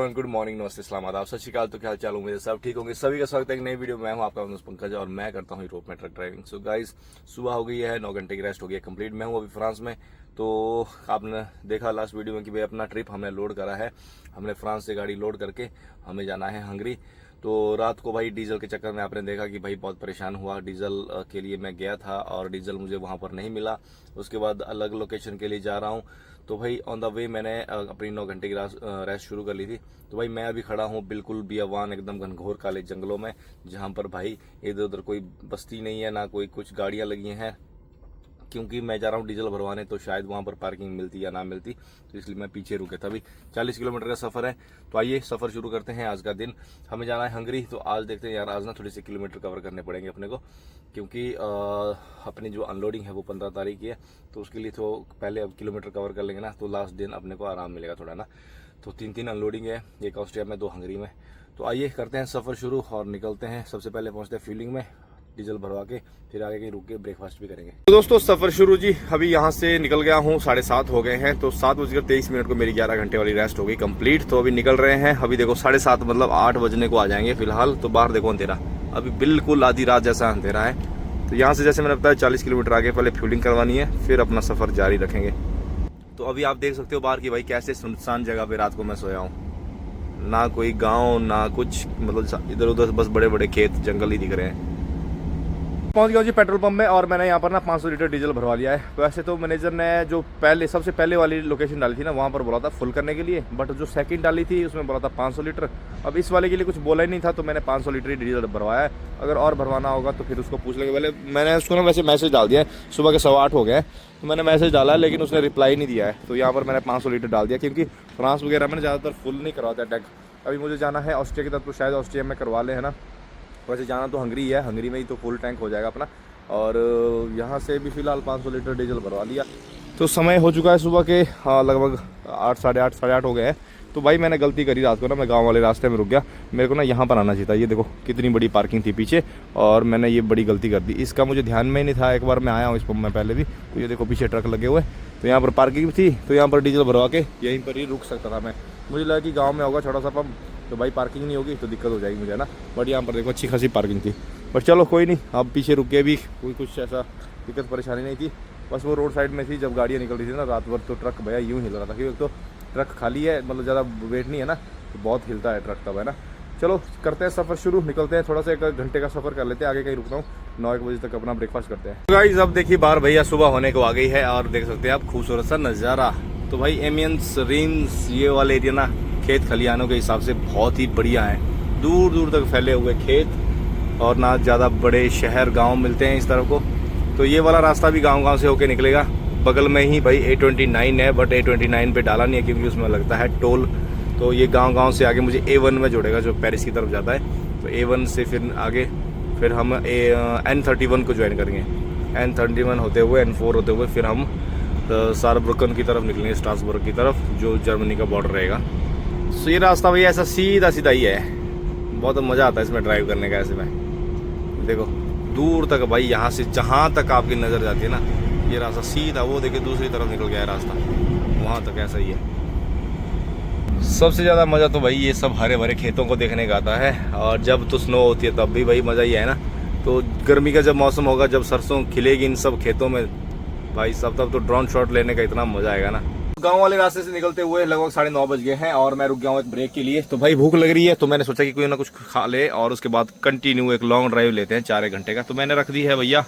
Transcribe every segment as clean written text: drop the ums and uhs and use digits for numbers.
Everyone, good morning, नमस्ते, सलाम, आदाब, सत श्री अकाल। तो क्या हाल चाल, उम्मीद है सब ठीक होंगे। सभी का स्वागत है एक नई वीडियो में। मैं हूं आपका दोस्त पंकज और मैं करता हूं यूरोप में ट्रक ड्राइविंग। सो गाइस, सुबह हो गई है, 9 घंटे की रेस्ट हो गई है कंप्लीट। मैं हूं अभी फ्रांस में। तो आपने देखा लास्ट वीडियो में कि भाई अपना ट्रिप हमने लोड करा है। हमने फ्रांस से गाड़ी लोड करके हमें जाना है हंगरी। तो रात को भाई डीजल के चक्कर में आपने देखा कि भाई बहुत परेशान हुआ। डीजल के लिए मैं गया था और डीजल मुझे वहां पर नहीं मिला। उसके बाद अलग लोकेशन के लिए जा रहा हूं। तो भाई ऑन द वे मैंने अपनी 9 घंटे की रेस्ट शुरू कर ली थी। तो भाई मैं अभी खड़ा हूँ बिल्कुल बियावान एकदम घनघोर काले जंगलों में, जहाँ पर भाई इधर उधर कोई बस्ती नहीं है, ना कोई कुछ गाड़ियाँ लगी हैं। क्योंकि मैं जा रहा हूँ डीजल भरवाने, तो शायद वहाँ पर पार्किंग मिलती या ना मिलती, तो इसलिए मैं पीछे रुके था। अभी 40 किलोमीटर का सफ़र है। तो आइए सफ़र शुरू करते हैं। आज का दिन हमें जाना है हंगरी। तो आज देखते हैं यार, आज ना थोड़ी सी किलोमीटर कवर करने पड़ेंगे अपने को, क्योंकि अपनी जो अनलोडिंग है वो 15 तारीख की है। तो उसके लिए तो पहले अब किलोमीटर कवर कर लेंगे ना, तो लास्ट दिन अपने को आराम मिलेगा थोड़ा ना। तो 3 अनलोडिंग है, एक ऑस्ट्रिया में, 2 हंगरी में। तो आइए करते हैं सफ़र शुरू और निकलते हैं। सबसे पहले पहुँचते हैं फ्यूलिंग में, डीजल भरवा के फिर आगे कहीं रुक के ब्रेकफास्ट भी करेंगे। तो दोस्तों सफर शुरू जी। अभी यहाँ से निकल गया हूँ, 7:30 हो गए हैं। तो 7:23 को मेरी 11 घंटे वाली रेस्ट हो गई कंप्लीट। तो अभी निकल रहे हैं। अभी देखो 7:30 मतलब 8 बजने को आ जाएंगे फिलहाल। तो बाहर देखो अंधेरा, अभी बिल्कुल आधी रात जैसा अंधेरा है। तो यहाँ से जैसे मैंने बताया 40 किलोमीटर आगे पहले फ्यूलिंग करवानी है, फिर अपना सफर जारी रखेंगे। तो अभी आप देख सकते हो बाहर की भाई कैसे सुनसान जगह पे रात को मैं सोया हूँ। ना कोई गाँव ना कुछ, मतलब इधर उधर बस बड़े बड़े खेत जंगल ही दिख रहे हैं। पहुंच गया जी पेट्रोल पंप में और मैंने यहाँ पर ना 500 लीटर डीजल भरवा लिया है। तो ऐसे तो मैनेजर ने जो सबसे पहले वाली लोकेशन डाली थी ना, वहाँ पर बोला था फुल करने के लिए, बट जो सेकंड डाली थी उसमें बोला था 500 लीटर। अब इस वाले के लिए कुछ बोला ही नहीं था, तो मैंने 500 लीटर ही डीजल भरवाया है। अगर और भरवाना होगा तो फिर उसको पूछ लेंगे। पहले मैंने उसको ना वैसे मैसेज डाल दिया है, सुबह के 8:15 हो गए हैं, तो मैंने मैसेज डाला है लेकिन उसने रिप्लाई नहीं दिया है। तो यहाँ पर मैंने 500 लीटर डाल दिया, क्योंकि फ्रांस वगैरह में ज़्यादातर फुल नहीं करवाता टैंक। अभी मुझे जाना है ऑस्ट्रिया की तरफ, तो शायद ऑस्ट्रिया में करवा ले, है ना। वैसे जाना तो हंगरी है, हंगरी में ही तो फुल टैंक हो जाएगा अपना। और यहाँ से भी फ़िलहाल 500 लीटर डीजल भरवा लिया। तो समय हो चुका है सुबह के लगभग 8, साढ़े आठ हो गए हैं। तो भाई मैंने गलती करी रात को ना, मैं गांव वाले रास्ते में रुक गया। मेरे को ना यहाँ पर आना चाहिए था। ये देखो कितनी बड़ी पार्किंग थी पीछे, और मैंने ये बड़ी गलती कर दी। इसका मुझे ध्यान में ही नहीं था। एक बार मैं आया हूँ इस पंप में पहले भी, तो ये देखो पीछे ट्रक लगे हुए, तो यहाँ पर पार्किंग थी। तो यहाँ पर डीजल भरवा के यहीं पर ही रुक सकता था मैं। मुझे लगा कि गाँव में होगा छोटा सा पंप, तो भाई पार्किंग नहीं होगी तो दिक्कत हो जाएगी मुझे ना। बट यहाँ पर देखो अच्छी खासी पार्किंग थी। बट चलो कोई नहीं, अब पीछे रुक के भी कोई कुछ ऐसा दिक्कत परेशानी नहीं थी। बस वो रोड साइड में थी, जब गाड़ियाँ निकल रही थी ना रात भर, तो ट्रक भैया यूँ हिल रहा था, क्योंकि तो ट्रक खाली है, मतलब ज़्यादा वेट नहीं है ना, तो बहुत हिलता है ट्रक तब, है ना। चलो करते हैं सफ़र शुरू, निकलते हैं। थोड़ा सा 1 घंटे का सफ़र कर लेते हैं, आगे कहीं रुकता हूँ। 9-1 बजे तक अपना ब्रेकफास्ट करते हैं। तो गाइस अब देखिए बाहर भैया सुबह होने को आ गई है, और देख सकते हैं आप खूबसूरत सा नज़ारा। तो भाई एमियंस रेंज ये वाले एरिया ना खेत खलिहानों के हिसाब से बहुत ही बढ़िया है। दूर दूर तक फैले हुए खेत, और ना ज़्यादा बड़े शहर गांव मिलते हैं इस तरफ को। तो ये वाला रास्ता भी गांव से होके निकलेगा। बगल में ही भाई A29 है, बट A29 पे डाला नहीं है क्योंकि उसमें लगता है टोल। तो ये गांव से आगे मुझे A1 में जोड़ेगा, जो पेरिस की तरफ जाता है। तो A1 से फिर आगे फिर हम N31 को ज्वाइन करेंगे। N31 होते हुए N4 होते हुए फिर हम सारब्रुकन की तरफ निकलेंगे, स्ट्रासबर्ग की तरफ, जो जर्मनी का बॉर्डर रहेगा। तो ये रास्ता भैया ऐसा सीधा सीधा ही है। बहुत मज़ा आता है इसमें ड्राइव करने का। ऐसे में देखो दूर तक भाई, यहाँ से जहाँ तक आपकी नज़र जाती है ना, ये रास्ता सीधा, वो देखिए दूसरी तरफ निकल गया है रास्ता, वहाँ तक ऐसा ही है। सबसे ज़्यादा मज़ा तो भाई ये सब हरे भरे खेतों को देखने का आता है। और जब तो स्नो होती है तब भी भाई मज़ा ही है ना। तो गर्मी का जब मौसम होगा, जब सरसों खिलेगी इन सब खेतों में भाई सब, तब तो ड्रोन शॉट लेने का इतना मज़ा आएगा ना। गांव वाले रास्ते से निकलते हुए लगभग 9:30 बज गए हैं, और मैं रुक गया हूँ एक ब्रेक के लिए। तो भाई भूख लग रही है, तो मैंने सोचा कि कोई ना कुछ खा ले, और उसके बाद कंटिन्यू एक लॉन्ग ड्राइव लेते हैं 4-1 घंटे का। तो मैंने रख दी है भैया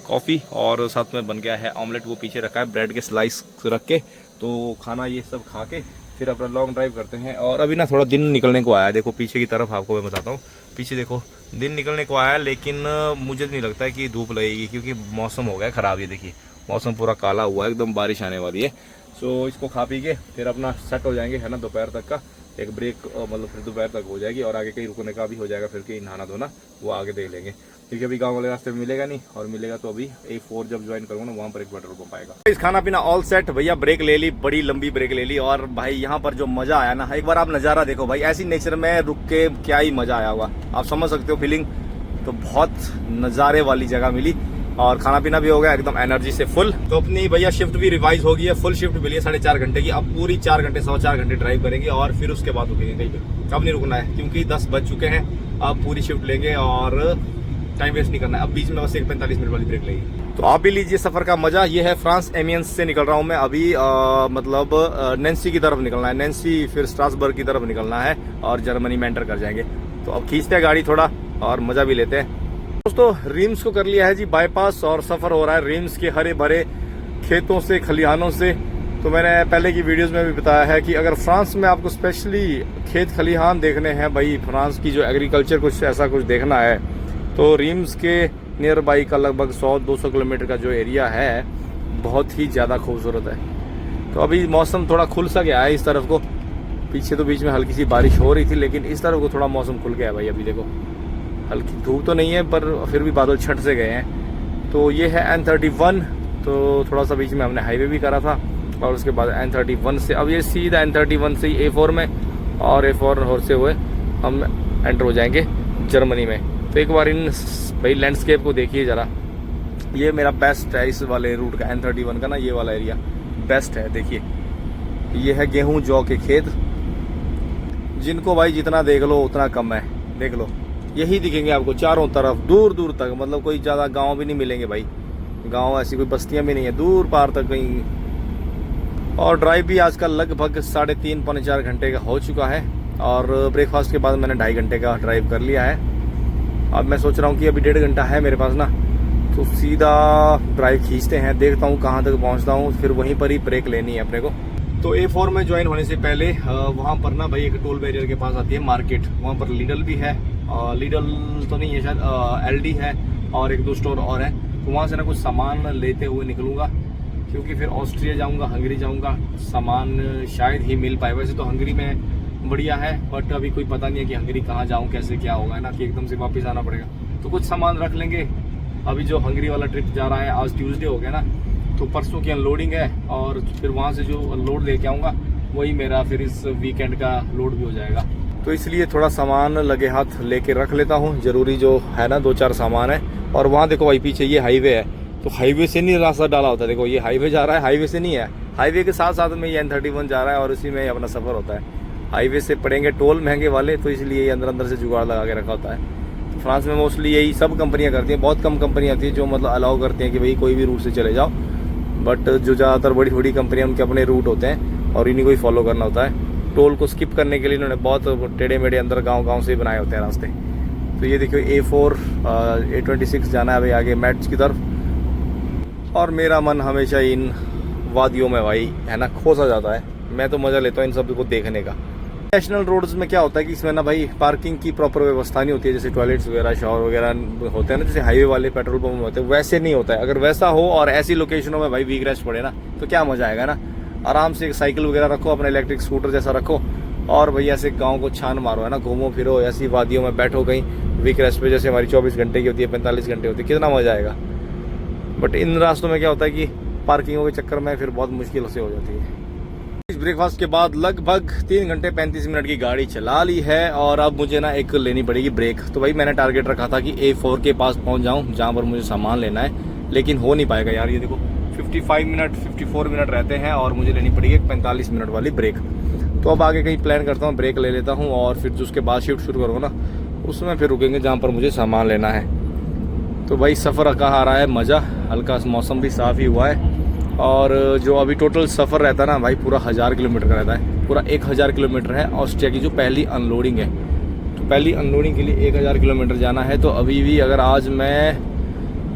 कॉफ़ी, और साथ में बन गया है ऑमलेट, वो पीछे रखा है, ब्रेड के स्लाइस रख के। तो खाना ये सब खा के फिर अपना लॉन्ग ड्राइव करते हैं। और अभी ना थोड़ा दिन निकलने को आया है, देखो पीछे की तरफ आपको मैं बताता हूँ। पीछे देखो दिन निकलने को आया है, लेकिन मुझे नहीं लगता है कि धूप लगेगी, क्योंकि मौसम हो गया ख़राब। ये देखिए मौसम पूरा काला हुआ है, एकदम बारिश आने वाली है। सो इसको खा पी के फिर अपना सेट हो जाएंगे, है ना। दोपहर तक का एक ब्रेक, मतलब फिर दोपहर तक हो जाएगी, और आगे कहीं रुकने का भी हो जाएगा। फिर कहीं नहाना धोना वो आगे देख लेंगे, क्योंकि अभी गांव वाले रास्ते में मिलेगा नहीं, और मिलेगा तो अभी A4 जब ज्वाइन करूँगा ना, वहाँ पर एक पेट्रोल पंप आएगा। इस खाना पीना ऑल सेट भैया, ब्रेक ले ली, बड़ी लंबी ब्रेक ले ली। और भाई यहाँ पर जो मज़ा आया ना, एक बार आप नज़ारा देखो भाई, ऐसी नेचर में रुक के क्या ही मज़ा आया होगा, आप समझ सकते हो फीलिंग। तो बहुत नज़ारे वाली जगह मिली। और खाना पीना भी हो गया एकदम एनर्जी से फुल। तो अपनी भैया शिफ्ट भी रिवाइज हो गई है, फुल शिफ्ट मिली है 4.5 घंटे की। अब पूरी 4 घंटे 4.25 घंटे ड्राइव करेंगे और फिर उसके बाद रुकेंगे कहीं पे। अब नहीं रुकना है क्योंकि 10 बज चुके हैं। अब पूरी शिफ्ट लेंगे और टाइम वेस्ट नहीं करना है। अब बीच में बस एक 45 मिनट वाली ब्रेक लेंगे। तो आप भी लीजिए सफर का मजा। ये है फ्रांस एमियंस से निकल रहा हूँ मैं अभी, मतलब नैन्सी की तरफ निकलना है, नैन्सी फिर स्ट्रासबर्ग की तरफ निकलना है और जर्मनी में एंटर कर जाएंगे। तो अब खींचते हैं गाड़ी थोड़ा और मजा भी लेते हैं। दोस्तों रीम्स को कर लिया है जी बाईपास और सफर हो रहा है रीम्स के हरे भरे खेतों से, खलिहानों से। तो मैंने पहले की वीडियोस में भी बताया है कि अगर फ्रांस में आपको स्पेशली खेत खलिहान देखने हैं भाई, फ्रांस की जो एग्रीकल्चर कुछ ऐसा कुछ देखना है, तो रीम्स के नियर बाई का लगभग 100-200 किलोमीटर का जो एरिया है बहुत ही ज़्यादा खूबसूरत है। तो अभी मौसम थोड़ा खुल सा गया है इस तरफ को। पीछे तो बीच में हल्की सी बारिश हो रही थी, लेकिन इस तरफ को थोड़ा मौसम खुल गया है भाई। अभी देखो हल्की धूप तो नहीं है पर फिर भी बादल छट से गए हैं। तो ये है N31। तो थोड़ा सा बीच में हमने हाईवे भी करा था और उसके बाद N31 से अब ये सीधा N31 से ही A4 में और A4 से हुए हम एंटर हो जाएंगे जर्मनी में। तो एक बार इन भाई लैंडस्केप को देखिए ज़रा। ये मेरा बेस्ट है इस वाले रूट का, N31 का ना, ये वाला एरिया बेस्ट है। देखिए ये है गेहूं जौ के खेत, जिनको भाई जितना देख लो उतना कम है। देख लो यही दिखेंगे आपको चारों तरफ, दूर दूर तक। मतलब कोई ज़्यादा गांव भी नहीं मिलेंगे भाई, गांव ऐसी कोई बस्तियां भी नहीं है, दूर पार तक कहीं। और ड्राइव भी आजकल लगभग 3.5-4 घंटे का हो चुका है और ब्रेकफास्ट के बाद मैंने 2.5 घंटे का ड्राइव कर लिया है। अब मैं सोच रहा हूँ कि अभी 1.5 घंटा है मेरे पास ना, तो सीधा ड्राइव खींचते हैं, देखता हूँ कहाँ तक पहुँचता हूँ, फिर वहीं पर ही ब्रेक लेनी है अपने को। तो A4 में ज्वाइन होने से पहले वहाँ पर ना भाई एक टोल बैरियर के पास आती है मार्केट, वहाँ पर लीडल भी है, लीडल तो नहीं है शायद, LD है और 1-2 स्टोर और है। तो वहाँ से ना कुछ सामान लेते हुए निकलूँगा क्योंकि फिर ऑस्ट्रिया जाऊँगा, हंगरी जाऊँगा, सामान शायद ही मिल पाए। वैसे तो हंगरी में बढ़िया है बट अभी कोई पता नहीं है कि हंगरी कहाँ जाऊँ, कैसे क्या होगा, है ना, कि एकदम से वापस आना पड़ेगा। तो कुछ सामान रख लेंगे। अभी जो हंगरी वाला ट्रिप जा रहा है, आज ट्यूसडे हो गया ना, तो परसों की अनलोडिंग है और फिर वहाँ से जो लोड लेके आऊँगा वही मेरा फिर इस वीकेंड का लोड भी हो जाएगा। तो इसलिए थोड़ा सामान लगे हाथ लेके रख लेता हूँ, ज़रूरी जो है ना 2-4 सामान है। और वहाँ देखो भाई पीछे ये हाईवे है, तो हाईवे से नहीं रास्ता डाला होता है। देखो ये हाईवे जा रहा है, हाईवे से नहीं है, हाईवे के साथ साथ में ये N31 जा रहा है और उसी में अपना सफ़र होता है। हाईवे से पड़ेंगे टोल महंगे वाले, तो इसलिए ये अंदर से जुगाड़ लगा के रखा होता है। तो फ्रांस में मोस्टली यही सब कंपनियां करती हैं, बहुत कम कंपनियां आती हैं जो मतलब अलाउ करती हैं कि भाई कोई भी रूट से चले जाओ। बट जो ज़्यादातर बड़ी बड़ी कंपनियां उनके अपने रूट होते हैं और इन्हीं को ही फॉलो करना होता है। टोल को स्किप करने के लिए इन्होंने बहुत टेढ़े मेढ़े अंदर गाँव से बनाए होते हैं रास्ते। तो ये देखिए A4 A26 जाना है भाई आगे मैट्स की तरफ। और मेरा मन हमेशा इन वादियों में भाई है ना खोसा जाता है। मैं तो मज़ा लेता हूँ इन सब को देखने का। नेशनल रोड्स में क्या होता है कि इसमें ना भाई पार्किंग की प्रॉपर व्यवस्था नहीं होती है, जैसे टॉयलेट्स वगैरह, शावर वगैरह होते हैं ना, जैसे हाईवे वाले पेट्रोल पंप होते हैं, वैसे नहीं होता है। अगर वैसा हो और ऐसी लोकेशनों में भाई वीक रेस्ट पड़े ना, तो क्या मजा आएगा ना। आराम से एक साइकिल वगैरह रखो, अपना इलेक्ट्रिक स्कूटर जैसा रखो और भैया ऐसे गाँव को छान मारो, है ना, घूमो फिरो, ऐसी वादियों में बैठो कहीं वीक रेस्ट पे, जैसे हमारी 24 घंटे की होती है, 45 घंटे होती है, कितना मजा आएगा। बट इन रास्तों में क्या होता है कि पार्किंगों के चक्कर में फिर बहुत मुश्किल से हो जाती है। ब्रेकफास्ट के बाद लगभग 3 घंटे 35 मिनट की गाड़ी चला ली है और अब मुझे ना एक लेनी पड़ेगी ब्रेक। तो भाई मैंने टारगेट रखा था कि A4 के पास पहुंच जाऊं जहां पर मुझे सामान लेना है, लेकिन हो नहीं पाएगा यार। ये देखो 54 मिनट रहते हैं और मुझे लेनी पड़ेगी 45 मिनट वाली ब्रेक। तो अब आगे कहीं प्लान करता हूँ, ब्रेक ले लेता हूँ और फिर जो उसके बाद शिफ्ट शुरू करूँगा ना, उसमें फिर रुकेंगे जहाँ पर मुझे सामान लेना है। तो भाई सफ़र का आ रहा है मज़ा, हल्का मौसम भी साफ़ ही हुआ है। और जो अभी टोटल सफ़र रहता है ना भाई, पूरा 1000 किलोमीटर का रहता है, पूरा 1000 किलोमीटर है ऑस्ट्रिया की जो पहली अनलोडिंग है। तो पहली अनलोडिंग के लिए 1000 किलोमीटर जाना है। तो अभी भी अगर आज मैं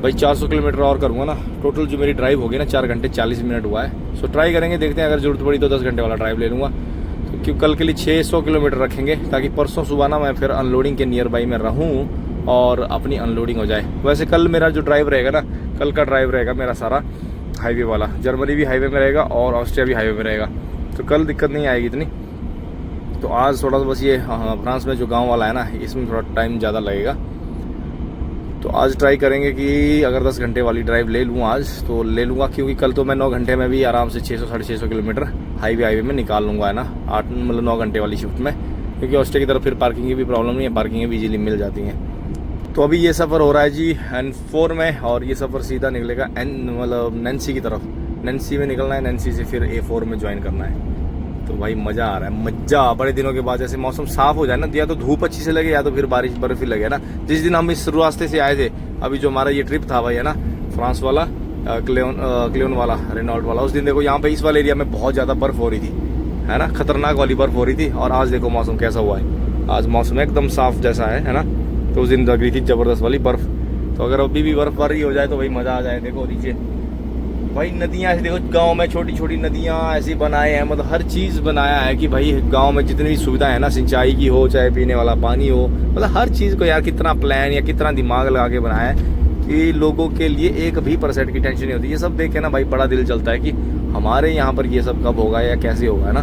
भाई 400 किलोमीटर और करूँगा ना, टोटल जो मेरी ड्राइव होगी ना 4 घंटे 40 मिनट हुआ है। सो ट्राई करेंगे, देखते हैं, अगर ज़रूरत पड़ी तो 10 घंटे वाला ड्राइव ले लूँगा। तो क्योंकि कल के लिए 600 किलोमीटर रखेंगे ताकि परसों सुबह ना मैं फिर अनलोडिंग के नियर बाई में रहूँ और अपनी अनलोडिंग हो जाए। वैसे कल मेरा जो ड्राइव रहेगा ना, कल का ड्राइव रहेगा मेरा सारा हाईवे वाला, जर्मनी भी हाईवे में रहेगा और ऑस्ट्रिया भी हाईवे में रहेगा, तो कल दिक्कत नहीं आएगी इतनी। तो आज थोड़ा सा बस ये फ्रांस में जो गांव वाला है ना, इसमें थोड़ा टाइम ज़्यादा लगेगा। तो आज ट्राई करेंगे कि अगर 10 घंटे वाली ड्राइव ले लूँ आज तो ले लूँगा, क्योंकि कल तो मैं 9 घंटे में भी आराम से 600-650 किलोमीटर हाईवे में निकाल लूँगा, है ना, 9 घंटे वाली शिफ्ट में। क्योंकि ऑस्ट्रिया की तरफ फिर पार्किंग की भी प्रॉब्लम नहीं है, पार्किंग भी इजीली मिल जाती हैं। तो अभी ये सफ़र हो रहा है जी N4 में, और ये सफ़र सीधा निकलेगा मतलब नैन्सी की तरफ। नैन्सी में निकलना है, नैन्सी से फिर A4 में ज्वाइन करना है। तो भाई मज़ा आ रहा है, मज़ा। बड़े दिनों के बाद जैसे मौसम साफ़ हो जाए ना, या तो धूप अच्छी से लगे या तो फिर बारिश बर्फ ही लगे ना। जिस दिन हम इस रास्ते से आए थे, अभी जो हमारा ये ट्रिप था भाई है ना, फ्रांस वाला, क्लियोन वाला, रेनॉल्ट वाला, उस दिन देखो यहाँ पे इस वाले एरिया में बहुत ज़्यादा बर्फ़ हो रही थी, है ना, खतरनाक वाली बर्फ़ हो रही थी। और आज देखो मौसम कैसा हुआ है, आज मौसम एकदम साफ़ जैसा है ना। तो उस दिन लग रही थी ज़बरदस्त वाली बर्फ़। तो अगर अभी भी बर्फ़बारी हो जाए तो भाई मज़ा आ जाए। देखो नीचे भाई नदियाँ ऐसे, देखो गांव में छोटी छोटी नदियाँ ऐसी बनाए हैं, मतलब हर चीज़ बनाया है कि भाई गांव में जितनी भी सुविधाएं है ना, सिंचाई की हो चाहे पीने वाला पानी हो, मतलब हर चीज़ को यार कितना प्लान या कितना दिमाग लगा के बनाया है कि लोगों के लिए 1% की टेंशन नहीं होती। ये सब देख के ना भाई बड़ा दिल चलता है कि हमारे यहाँ पर ये सब कब होगा या कैसे होगा, है ना।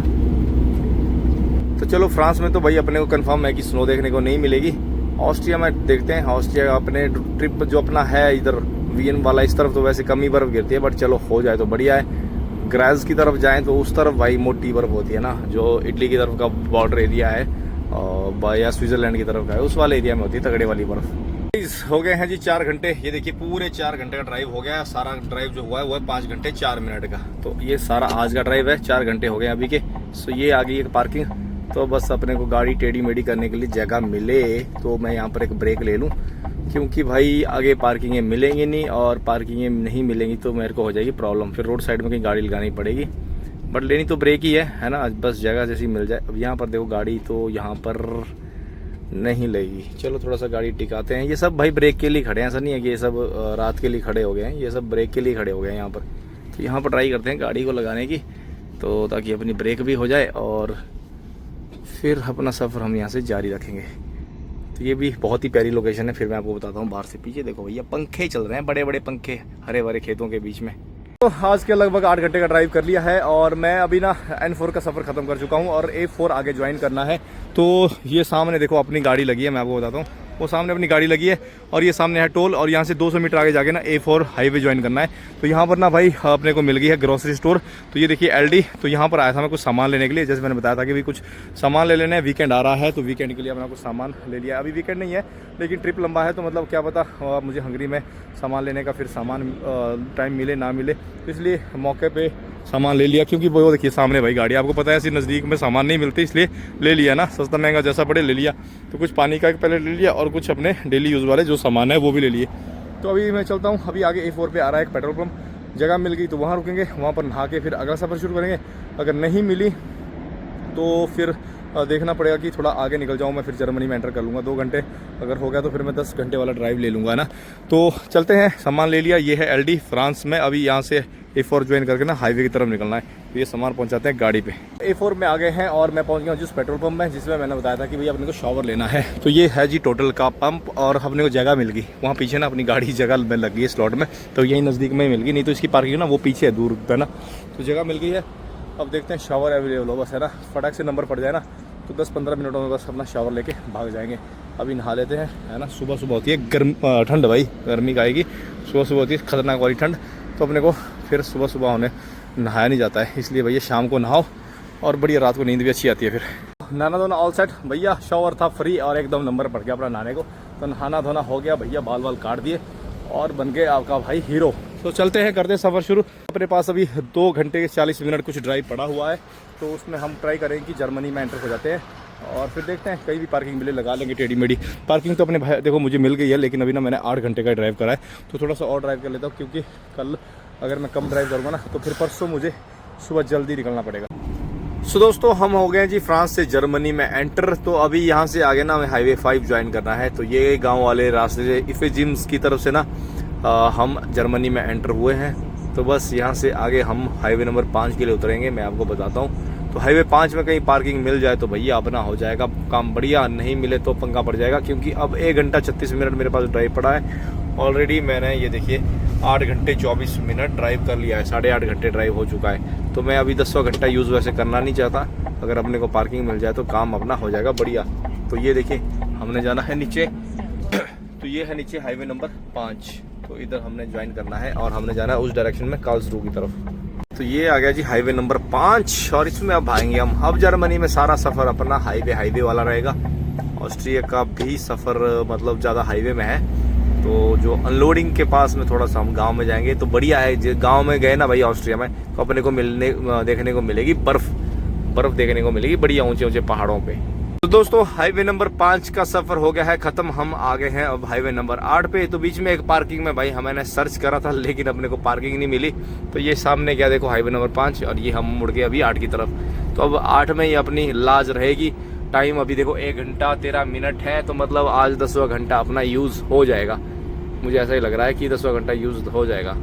तो चलो फ्रांस में तो भाई अपने को कन्फर्म है कि स्नो देखने को नहीं मिलेगी। ऑस्ट्रिया में देखते हैं, ऑस्ट्रिया अपने ट्रिप जो अपना है इधर वियन वाला, इस तरफ तो वैसे कम ही बर्फ़ गिरती है, बट चलो हो जाए तो बढ़िया है। ग्राज की तरफ जाएं तो उस तरफ भाई मोटी बर्फ़ होती है ना, जो इटली की तरफ का बॉर्डर एरिया है और या स्विट्ज़रलैंड की तरफ का है, उस वाले एरिया में होती है तगड़े वाली बर्फ़। हो गए हैं जी 4 घंटे, ये देखिए पूरे 4 घंटे का ड्राइव हो गया। सारा ड्राइव जो हुआ है वो है 5 घंटे 4 मिनट का। तो ये सारा आज का ड्राइव है, 4 घंटे हो गए अभी के। सो ये आ गई एक पार्किंग, तो बस अपने को गाड़ी टेढ़ी मेढ़ी करने के लिए जगह मिले तो मैं यहाँ पर एक ब्रेक ले लूँ, क्योंकि भाई आगे पार्किंगें मिलेंगी नहीं, और पार्किंगें नहीं मिलेंगी तो मेरे को हो जाएगी प्रॉब्लम, फिर रोड साइड में कहीं गाड़ी लगानी पड़ेगी। बट लेनी तो ब्रेक ही है ना, बस जगह जैसी मिल जाए। अब यहाँ पर देखो गाड़ी तो यहाँ पर नहीं लगेगी, चलो थोड़ा सा गाड़ी टिकाते हैं। ये सब भाई ब्रेक के लिए खड़े हैं, ऐसा नहीं है कि ये सब रात के लिए खड़े हो गए हैं, ये सब ब्रेक के लिए खड़े हो गए हैं यहाँ पर। तो यहाँ पर ट्राई करते हैं गाड़ी को लगाने की, तो ताकि अपनी ब्रेक भी हो जाए और फिर अपना सफ़र हम यहाँ से जारी रखेंगे। तो ये भी बहुत ही प्यारी लोकेशन है, फिर मैं आपको बताता हूँ बाहर से। पीछे देखो भैया पंखे चल रहे हैं, बड़े बड़े पंखे हरे भरे खेतों के बीच में। तो आज के लगभग 8 घंटे का ड्राइव कर लिया है, और मैं अभी ना N4 का सफ़र ख़त्म कर चुका हूँ और A4 आगे ज्वाइन करना है। तो ये सामने देखो अपनी गाड़ी लगी है, मैं आपको बताता हूँ, वो सामने अपनी गाड़ी लगी है, और ये सामने है टोल, और यहाँ से 200 मीटर आगे जाके ना A4 हाईवे ज्वाइन करना है। तो यहाँ पर ना भाई अपने को मिल गई है ग्रोसरी स्टोर। तो ये देखिए LD, तो यहाँ पर आया था मैं कुछ सामान लेने के लिए, जैसे मैंने बताया था कि भी कुछ सामान ले लेने हैं, वीकेंड आ रहा है तो वीकेंड के लिए अपना कुछ सामान ले लिया। अभी वीकेंड नहीं है लेकिन ट्रिप लंबा है, तो मतलब क्या पता मुझे हंगरी में सामान लेने का फिर सामान टाइम मिले ना मिले, तो इसलिए मौके पे सामान ले लिया। क्योंकि वो देखिए सामने भाई गाड़ी, आपको पता है ऐसी नज़दीक में सामान नहीं मिलती, इसलिए ले लिया ना, सस्ता महंगा जैसा पड़े ले लिया। तो कुछ पानी का पहले ले लिया और कुछ अपने डेली यूज़ वाले जो सामान है वो भी ले लिए। तो अभी मैं चलता हूँ, अभी आगे A4 पे आ रहा है एक पेट्रोल पंप, जगह मिल गई तो वहाँ रुकेंगे, वहाँ पर नहा के फिर अगला सफ़र शुरू करेंगे। अगर नहीं मिली तो फिर देखना पड़ेगा कि थोड़ा आगे निकल जाऊँ, मैं फिर जर्मनी में एंटर कर लूँगा 2 घंटे। अगर हो गया तो फिर मैं 10 घंटे वाला ड्राइव ले लूँगा ना। तो चलते हैं, सामान ले लिया, ये है LD फ्रांस में। अभी यहाँ से A4 ज्वाइन करके ना हाईवे की तरफ निकलना है, तो ये सामान पहुँचाते हैं गाड़ी पे। A4 में आ गए हैं और मैं पहुँच गया हूँ जिस पेट्रोल पंप में जिसमें मैंने बताया था कि भैया अपने को शॉवर लेना है। तो ये है जी टोटल का पंप, और अपने को जगह मिल गई वहाँ पीछे ना, अपनी गाड़ी जगह में लग गई है स्लॉट में, तो यही नज़दीक में मिल गई, नहीं तो इसकी पार्किंग ना वो पीछे है दूर है ना। तो जगह मिल गई है, अब देखते हैं शावर अवेलेबल हो बस, है ना। फटाक से नंबर पड़ जाए ना तो 10-15 मिनटों में बस अपना शावर लेके भाग जाएंगे। अभी नहा लेते हैं, है ना। सुबह सुबह होती है ठंड, भाई गर्मी का आएगी, सुबह सुबह होती है खतरनाक वाली ठंड, तो अपने को फिर सुबह सुबह होने नहाया नहीं जाता है, इसलिए भैया शाम को नहाओ और बढ़िया रात को नींद भी अच्छी आती है। फिर नहाना धोना ऑल सेट भैया, शावर था फ्री और एकदम नंबर पड़ गया अपना नहाने को। तो नहाना धोना हो गया भैया, बाल बाल काट दिए और बन गए आपका भाई हीरो। तो चलते हैं, करते हैं सफ़र शुरू। अपने पास अभी 2 घंटे 40 मिनट कुछ ड्राइव पड़ा हुआ है, तो उसमें हम ट्राई करेंगे कि जर्मनी में एंटर हो जाते हैं और फिर देखते हैं कहीं भी पार्किंग मिले लगा लेंगे टेढ़ी मेढ़ी। पार्किंग तो अपने भाई देखो मुझे मिल गई है, लेकिन अभी ना मैंने 8 घंटे का ड्राइव करा है, तो थोड़ा सा और ड्राइव कर लेता हूँ, क्योंकि कल अगर मैं कम ड्राइव करूँगा ना तो फिर परसों मुझे सुबह जल्दी निकलना पड़ेगा। सो दोस्तों हम हो गए जी फ्रांस से जर्मनी में एंटर। तो अभी यहाँ से आगे ना हमें हाईवे 5 ज्वाइन करना है। तो ये गाँव वाले रास्ते से इफेजिम्स की तरफ से ना हम जर्मनी में एंटर हुए हैं। तो बस यहाँ से आगे हम हाईवे नंबर 5 के लिए उतरेंगे, मैं आपको बताता हूँ। तो हाईवे 5 में कहीं पार्किंग मिल जाए तो भैया अपना हो जाएगा काम बढ़िया, नहीं मिले तो पंगा पड़ जाएगा, क्योंकि अब 1 घंटा 36 मिनट मेरे पास ड्राइव पड़ा है। ऑलरेडी मैंने ये देखिए 8 घंटे 24 मिनट ड्राइव कर लिया है, 8.5 घंटे ड्राइव हो चुका है। तो मैं अभी 10वां घंटा यूज़ वैसे करना नहीं चाहता, अगर अपने को पार्किंग मिल जाए तो काम अपना हो जाएगा बढ़िया। तो ये देखिए हमने जाना है नीचे, तो ये है नीचे हाईवे नंबर 5, तो इधर हमने ज्वाइन करना है और हमने जाना है उस डायरेक्शन में कार्लसरूहे की तरफ। तो ये आ गया जी हाईवे नंबर 5 और इसमें अब आएंगे हम। अब जर्मनी में सारा सफर अपना हाईवे वाला रहेगा। ऑस्ट्रिया का भी सफर मतलब ज्यादा हाईवे में है। तो जो अनलोडिंग के पास में थोड़ा सा हम गांव में जाएंगे तो बढ़िया है। गांव में गए ना भाई ऑस्ट्रिया में, तो अपने को देखने को मिलेगी बर्फ देखने को मिलेगी बढ़िया ऊंचे पहाड़ों पे। तो दोस्तों हाईवे नंबर 5 का सफर हो गया है खत्म। हम आ गए हैं अब हाईवे नंबर 8 पे। तो बीच में एक पार्किंग में भाई मैंने सर्च करा था लेकिन अपने को पार्किंग नहीं मिली। तो ये सामने क्या देखो हाईवे नंबर 5 और ये हम मुड़ गए अभी 8 की तरफ। तो अब 8 में ही अपनी लाज रहेगी। टाइम अभी देखो 1 घंटा 13 मिनट है। तो मतलब आज 10वां घंटा अपना यूज हो जाएगा। मुझे ऐसा ही लग रहा है कि 10वां घंटा यूज हो जाएगा।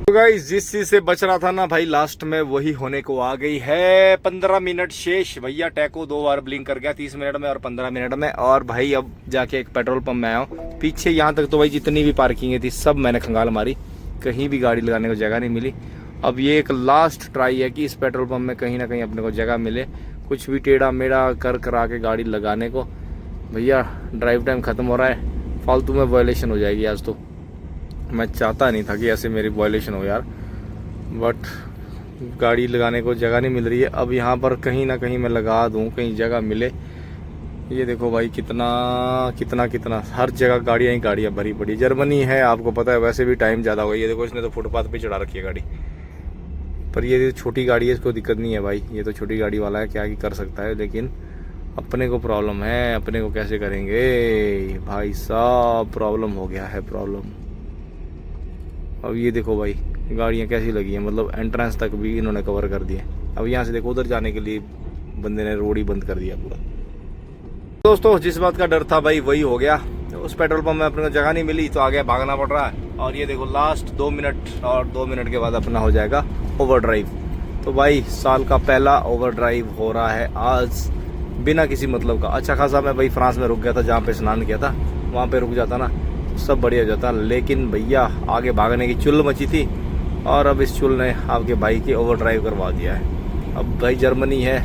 तो गाइस जिस चीज से बच रहा था ना भाई लास्ट में वही होने को आ गई है। 15 मिनट शेष। भैया टैको 2 बार ब्लिंक कर गया 30 मिनट में और 15 मिनट में। और भाई अब जाके एक पेट्रोल पंप में आया हूँ। पीछे यहाँ तक तो भाई जितनी भी पार्किंग थी सब मैंने खंगाल मारी, कहीं भी गाड़ी लगाने को जगह नहीं मिली। अब ये एक लास्ट ट्राई है कि इस पेट्रोल पंप में कहीं ना कहीं अपने को जगह मिले, कुछ भी टेढ़ा मेढ़ा करा के गाड़ी लगाने को। भैया ड्राइव टाइम खत्म हो रहा है, फालतू में वायलेशन हो जाएगी आज। तो मैं चाहता नहीं था कि ऐसे मेरी वायलेशन हो यार, बट गाड़ी लगाने को जगह नहीं मिल रही है। अब यहाँ पर कहीं ना कहीं मैं लगा दूँ, कहीं जगह मिले। ये देखो भाई कितना हर जगह गाड़ियाँ भरी पड़ी। जर्मनी है आपको पता है, वैसे भी टाइम ज़्यादा हो गया। ये देखो इसने तो फुटपाथ पे चढ़ा रखी है गाड़ी। पर ये छोटी गाड़ी है, इसको दिक्कत नहीं है भाई, ये तो छोटी गाड़ी वाला है, क्या ही कर सकता है। लेकिन अपने को प्रॉब्लम है, अपने को कैसे करेंगे भाई साहब, प्रॉब्लम हो गया है प्रॉब्लम। अब ये देखो भाई गाड़ियाँ कैसी लगी हैं, मतलब एंट्रेंस तक भी इन्होंने कवर कर दिए। अब यहाँ से देखो उधर जाने के लिए बंदे ने रोड ही बंद कर दिया पूरा। दोस्तों जिस बात का डर था भाई वही हो गया। उस पेट्रोल पंप में अपने को जगह नहीं मिली तो आगे भागना पड़ रहा है। और ये देखो लास्ट 2 मिनट और 2 मिनट के बाद अपना हो जाएगा ओवरड्राइव। तो भाई साल का पहला ओवरड्राइव हो रहा है आज बिना किसी मतलब का। अच्छा खासा मैं भाई फ्रांस में रुक गया था, जहाँ पे स्नान किया था वहाँ पे रुक जाता ना सब बढ़िया हो जाता। लेकिन भैया आगे भागने की चुल मची थी और अब इस चुल ने आपके भाई के ओवरड्राइव करवा दिया है। अब भाई जर्मनी है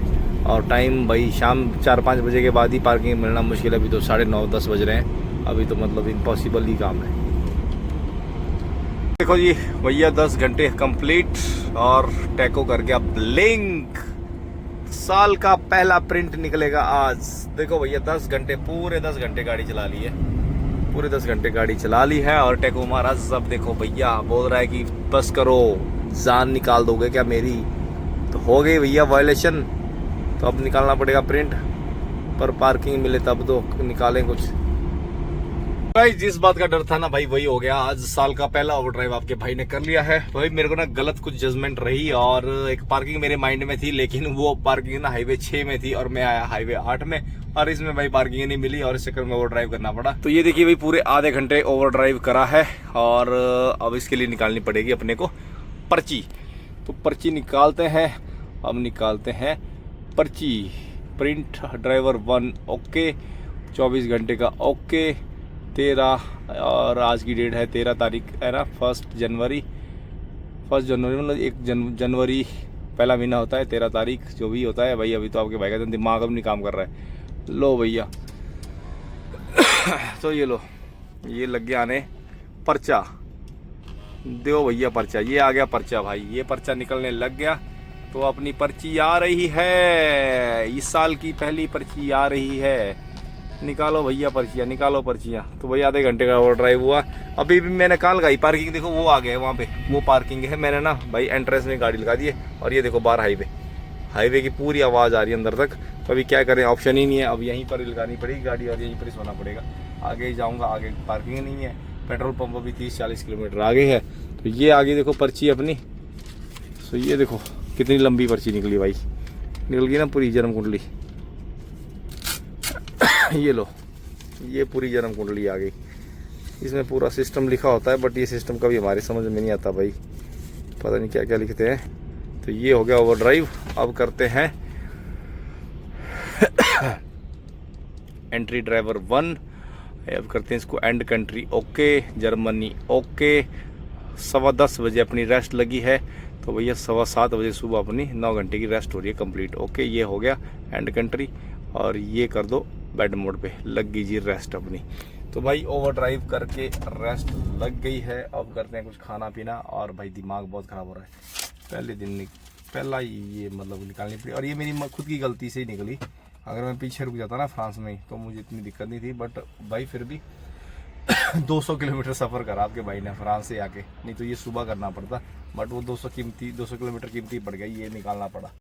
और टाइम भाई शाम 4-5 बजे के बाद ही पार्किंग मिलना मुश्किल है। अभी तो 9:30-10 बज रहे हैं, अभी तो मतलब इम्पॉसिबल ही काम है। देखो जी भैया 10 घंटे कंप्लीट और टैको करके अब ब्लिंक। साल का पहला प्रिंट निकलेगा आज। देखो भैया 10 घंटे पूरे 10 घंटे गाड़ी चला ली है, पूरे 10 घंटे गाड़ी चला ली है। और टैको हमारा सब देखो भैया बोल रहा है कि बस करो, जान निकाल दोगे क्या मेरी। तो हो गई भैया वायलेशन, तो अब निकालना पड़ेगा प्रिंट। पर पार्किंग मिले तब तो निकालें कुछ। भाई जिस बात का डर था ना भाई वही हो गया। आज साल का पहला ओवरड्राइव आपके भाई ने कर लिया है। भाई मेरे को ना गलत कुछ जजमेंट रही और एक पार्किंग मेरे माइंड में थी, लेकिन वो पार्किंग ना हाईवे 6 में थी और मैं आया हाईवे 8 में और इसमें भाई पार्किंग नहीं मिली और इस चक्कर में ओवरड्राइव करना पड़ा। तो ये देखिए भाई पूरे आधे घंटे ओवरड्राइव करा है और अब इसके लिए निकालनी पड़ेगी अपने को पर्ची। तो पर्ची निकालते हैं। अब निकालते हैं पर्ची। प्रिंट ड्राइवर 1 ओके, 24 घंटे का ओके, 13 और आज की डेट है 13 तारीख है ना, 1 जनवरी मतलब 1 जनवरी पहला महीना होता है, 13 तारीख जो भी होता है भाई। अभी तो आपके भाई का दिमाग अब नहीं काम कर रहा है। लो भैया तो ये लो, ये लग गया आने पर्चा। दो भैया पर्चा, ये आ गया पर्चा भाई, ये पर्चा निकलने लग गया। तो अपनी पर्ची आ रही है, इस साल की पहली पर्ची आ रही है। निकालो भैया पर्चियाँ, निकालो पर्चियाँ। तो भाई आधे घंटे का ओवरड्राइव हुआ। अभी भी मैंने कहाँ लगाई पार्किंग, देखो वो आ गए वहाँ पे, वो पार्किंग है। मैंने ना भाई एंट्रेंस में गाड़ी लगा दी है और ये देखो बाहर हाईवे की पूरी आवाज़ आ रही है अंदर तक। तो अभी क्या करें, ऑप्शन ही नहीं है, अब यहीं पर लगानी पड़ेगी गाड़ी और यहीं पर ही सोना पड़ेगा। आगे ही जाऊँगा, आगे पार्किंग नहीं है। पेट्रोल पंप अभी 30-40 किलोमीटर आगे है। तो ये आगे देखो पर्ची अपनी। तो ये देखो कितनी लंबी पर्ची निकली भाई, निकल गई ना पूरी जन्म कुंडली। ये लो, ये पूरी जन्म कुंडली आ गई। इसमें पूरा सिस्टम लिखा होता है, बट ये सिस्टम कभी हमारे समझ में नहीं आता भाई, पता नहीं क्या क्या लिखते हैं। तो ये हो गया ओवरड्राइव। अब करते हैं एंट्री ड्राइवर 1। अब करते हैं इसको and country okay, Germany okay. 10:15 बजे अपनी रेस्ट लगी है। तो भैया 7:15 बजे सुबह अपनी 9 घंटे की रेस्ट हो रही है कंप्लीट ओके। ये हो गया एंड कंट्री और ये कर दो बेड मोड पे, लग गई जी रेस्ट अपनी। तो भाई ओवरड्राइव करके रेस्ट लग गई है। अब करते हैं कुछ खाना पीना और भाई दिमाग बहुत ख़राब हो रहा है। पहले दिन पहला ही ये मतलब निकालनी पड़ी, और ये मेरी खुद की गलती से ही निकली। अगर मैं पीछे रुक जाता ना फ्रांस में तो मुझे इतनी दिक्कत नहीं थी, बट भाई फिर भी 200 किलोमीटर सफ़र करा आपके भाई ने फ्रांस से आके, नहीं तो ये सुबह करना पड़ता। बट वो 200 किलोमीटर कीमती पड़ गया, ये निकालना पड़ा।